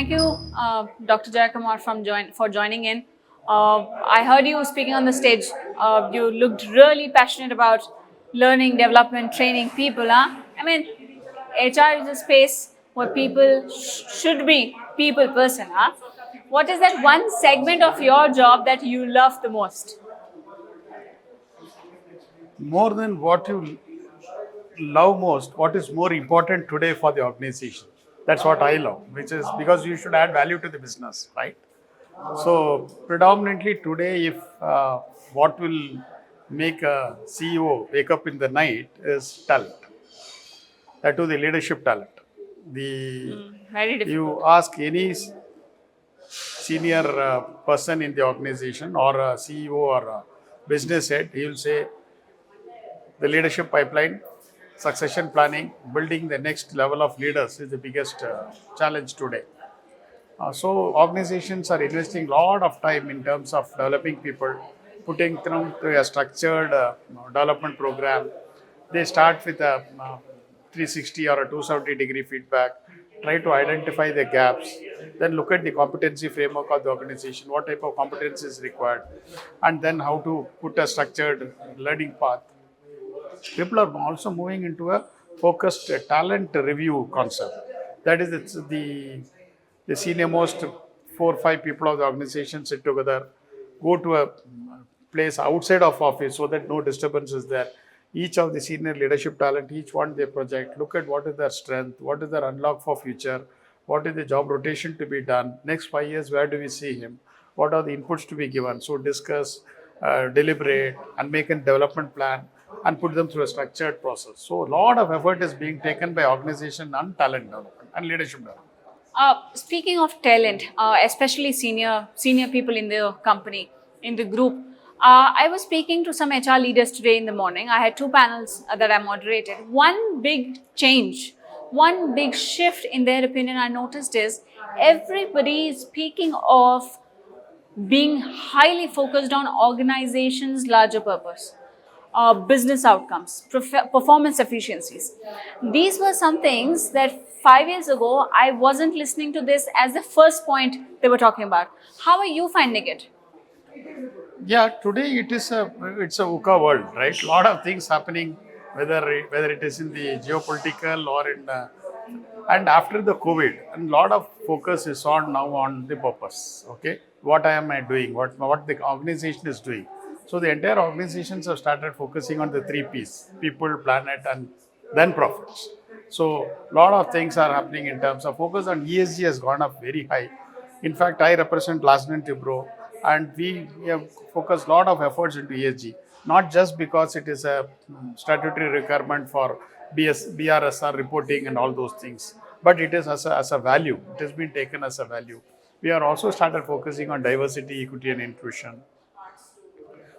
Thank you, Dr. Jayakumar, for joining in. I heard you speaking on the stage. You looked really passionate about learning, development, training people. Huh? I mean, HR is a space where people should be people person. Huh? What is that one segment of your job that you love the most? More than what you love most, what is more important today for the organization? That's what I love, which is because you should add value to the business, right? So, predominantly today, if what will make a CEO wake up in the night is talent, that to the leadership talent. The Very you difficult. ask any senior person in the organization or a CEO or a business head, he will say the leadership pipeline, succession planning, building the next level of leaders is the biggest challenge today. So organizations are investing a lot of time in terms of developing people, putting them through a structured development program. They start with a 360 or a 270-degree feedback, try to identify the gaps, then look at the competency framework of the organization, what type of competence is required, and then how to put a structured learning path. People are also moving into a focused talent review concept. That is, it's the senior most 4 or 5 people of the organization sit together, go to a place outside of office so that no disturbance is there. Each of the senior leadership talent, each one their project, look at what is their strength, what is their unlock for future, what is the job rotation to be done, next 5 years, where do we see him, what are the inputs to be given. So discuss, deliberate, and make a development plan and put them through a structured process. So a lot of effort is being taken by organization on talent development and leadership development. Speaking of talent, especially senior people in the company, in the group, I was speaking to some HR leaders today in the morning. I had two panels that I moderated. One big change, one big shift in their opinion I noticed is everybody is speaking of being highly focused on organizations' larger purpose, business outcomes, performance efficiencies. These were some things that 5 years ago I wasn't listening to this as the first point they were talking about. How are you finding it? Yeah, today it's a VUCA world, right? A lot of things happening, whether it is in the geopolitical or in and after the COVID, and a lot of focus is on now on the purpose. Okay, what am I doing? What the organization is doing? So the entire organizations have started focusing on the three P's: people, planet, and then profits. So a lot of things are happening in terms of focus on ESG has gone up very high. In fact, I represent Lasnan Tibro, and we have focused a lot of efforts into ESG, not just because it is a statutory requirement for BRSR reporting and all those things, but it is as a value. It has been taken as a value. We are also started focusing on diversity, equity, and inclusion.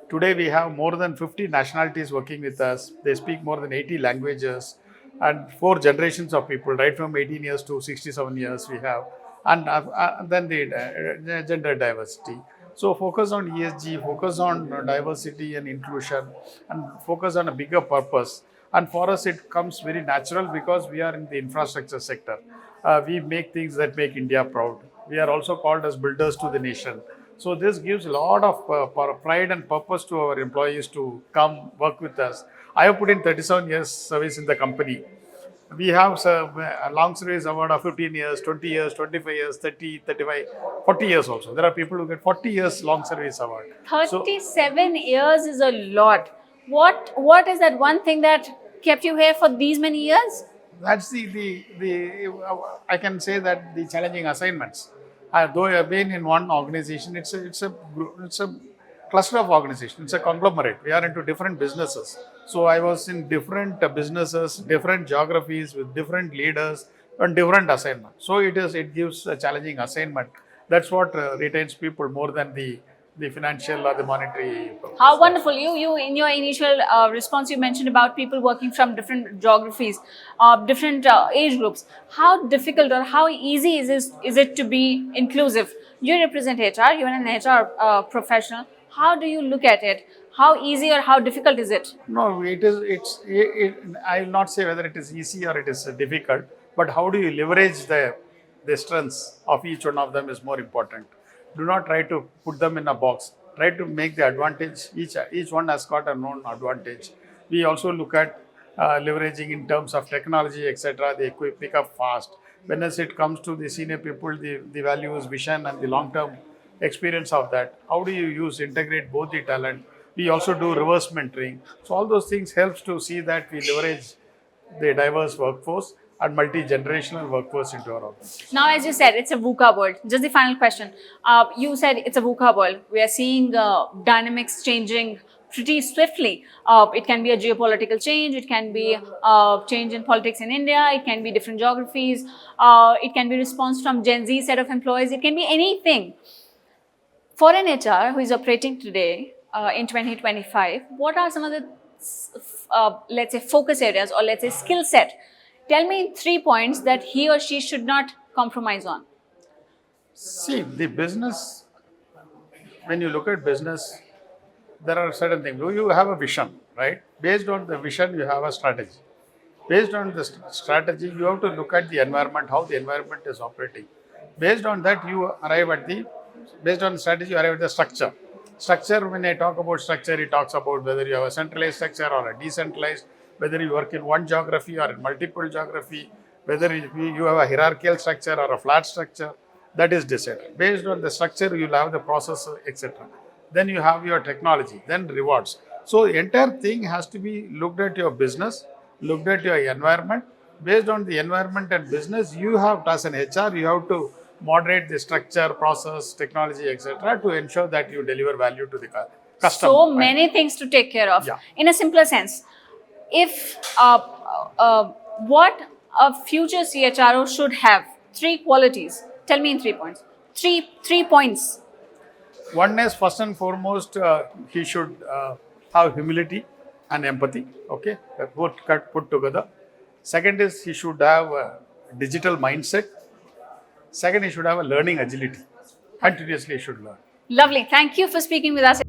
Today we have more than 50 nationalities working with us. They speak more than 80 languages and 4 generations of people, right from 18 years to 67 years we have. And then the gender diversity. So focus on ESG, focus on diversity and inclusion, and focus on a bigger purpose. And for us, it comes very natural because we are in the infrastructure sector. We make things that make India proud. We are also called as builders to the nation. So this gives a lot of pride and purpose to our employees to come work with us. I have put in 37 years service in the company. We have a long service award of 15 years, 20 years, 25 years, 30, 35, 40 years also. There are people who get 40 years long service award. So 37 years is a lot. What is that one thing that kept you here for these many years? that's the I can say that the challenging assignments. Though I have been in one organization, it's a cluster of organizations. It's a conglomerate. We are into different businesses. So I was in different businesses, different geographies with different leaders and different assignments. So it gives a challenging assignment. That's what retains people more than the financial or the monetary How stuff. wonderful! You in your initial response, you mentioned about people working from different geographies, different age groups. How difficult or how easy is it to be inclusive? You represent HR. You're an HR professional. How do you look at it? How easy or how difficult is it? No, it is. I will not say whether it is easy or it is difficult, but how do you leverage the the strengths of each one of them is more important. Do not try to put them in a box. Try to make the advantage. Each one has got a known advantage. We also look at leveraging in terms of technology, etc. They pick up fast. When as it comes to the senior people, the values, vision, and the long-term experience of that. How do you integrate both the talent? We also do reverse mentoring. So all those things helps to see that we leverage the diverse workforce and multi-generational workforce into our organization. Now, as you said, it's a VUCA world. Just the final question. You said it's a VUCA world. We are seeing dynamics changing pretty swiftly. It can be a geopolitical change. It can be change in politics in India. It can be different geographies. It can be response from Gen Z set of employees. It can be anything. For an HR who is operating today in 2025, what are some of the, let's say, focus areas or let's say skill set? Tell me in 3 points that he or she should not compromise on. See, the business, when you look at business, there are certain things. You have a vision, right? Based on the vision, you have a strategy. Based on the strategy, you have to look at the environment, how the environment is operating. Based on that, based on the strategy, you arrive at the structure. Structure, when I talk about structure, it talks about whether you have a centralized structure or a decentralized, whether you work in one geography or in multiple geography, whether you have a hierarchical structure or a flat structure, that is decided. Based on the structure, you will have the process, etc. Then you have your technology, then rewards. So the entire thing has to be looked at your business, looked at your environment. Based on the environment and business, you have, as an HR, you have to moderate the structure, process, technology, etc. to ensure that you deliver value to the customer. So many things to take care of. Yeah. In a simpler sense, if what a future CHRO should have, 3 qualities. Tell me in 3 points. Three points. One is, first and foremost, he should have humility and empathy. Okay, both put together. Second is, he should have a digital mindset. Second, he should have a learning agility. Continuously, he should learn. Lovely. Thank you for speaking with us.